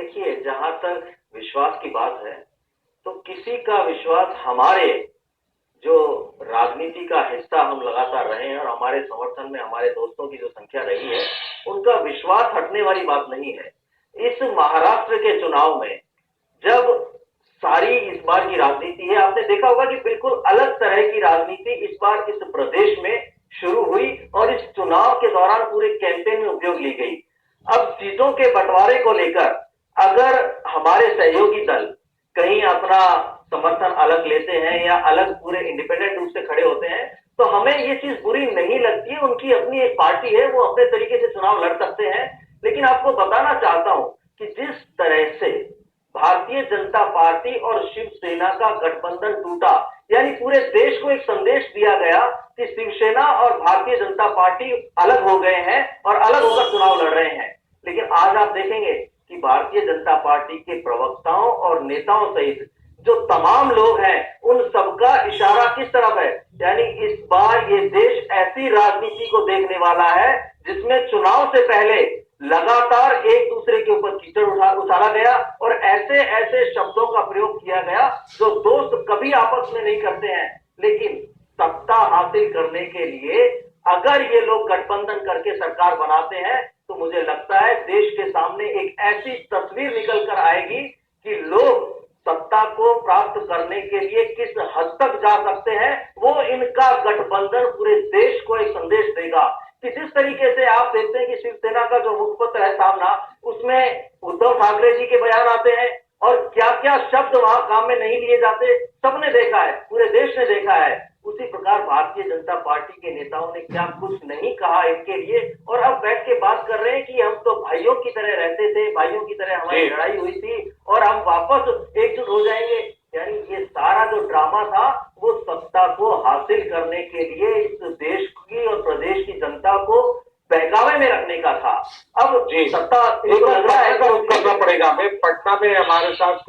देखिए, जहाँ तक विश्वास की बात है, तो किसी का विश्वास हमारे जो राजनीति का हिस्सा हम लगातार रहे हैं और हमारे समर्थन में हमारे दोस्तों की जो संख्या रही है, उनका विश्वास हटने वाली बात नहीं है। इस महाराष्ट्र के चुनाव में जब सारी इस बार की राजनीति है, आपने देखा होगा कि बिल्कुल अलग तरह की राजनीति इस बार इस प्रदेश में शुरू हुई और इस चुनाव के दौरान पूरे कैंपेन में उपयोग ली गई। अब सीटों के बंटवारे को लेकर अगर हमारे सहयोगी दल कहीं अपना समर्थन अलग लेते हैं या अलग पूरे इंडिपेंडेंट रूप से खड़े होते हैं, तो हमें ये चीज बुरी नहीं लगती है। उनकी अपनी एक पार्टी है, वो अपने तरीके से चुनाव लड़ सकते हैं। लेकिन आपको बताना चाहता हूं कि जिस तरह से भारतीय जनता पार्टी और शिवसेना का गठबंधन टूटा, यानी पूरे देश को एक संदेश दिया गया कि शिवसेना और भारतीय जनता पार्टी अलग हो गए हैं और अलग होकर चुनाव लड़ रहे हैं। लेकिन आज आप देखेंगे कि भारतीय जनता पार्टी के प्रवक्ताओं और नेताओं सहित जो तमाम लोग हैं, उन सबका इशारा किस तरफ है, यानी इस बार ये देश ऐसी राजनीति को देखने वाला है जिसमें चुनाव से पहले लगातार एक दूसरे के ऊपर कीचड़ उछाला गया और ऐसे ऐसे शब्दों का प्रयोग किया गया जो दोस्त कभी आपस में नहीं करते हैं। लेकिन सत्ता हासिल करने के लिए अगर ये लोग गठबंधन करके सरकार बनाते हैं, तो मुझे लगता है देश के सामने एक ऐसी तस्वीर निकल कर आएगी कि लोग सत्ता को प्राप्त करने के लिए किस हद तक जा सकते हैं, वो इनका गठबंधन पूरे देश को एक संदेश देगा। कि जिस तरीके से आप देखते हैं कि शिवसेना का जो मुखपत्र है सामना, उसमें उद्धव ठाकरे जी के बयान आते हैं और क्या क्या शब्द वहां काम में नहीं लिए जाते, सबने देखा है, पूरे देश ने देखा है। उसी प्रकार भारतीय जनता पार्टी के नेताओं ने क्या कुछ नहीं कहा इसके लिए, और अब बैठ के बात कर रहे हैं कि हम तो भाइयों की तरह रहते थे, भाइयों की तरह हमारी लड़ाई हुई थी और हम वापस एकजुट हो जाएंगे। यानी ये सारा जो ड्रामा था, वो सत्ता को हासिल करने के लिए इस देश की और प्रदेश की जनता को बहकावे में रखने का था। अब सत्ता करना पड़ेगा हमें। पटना में हमारे साथ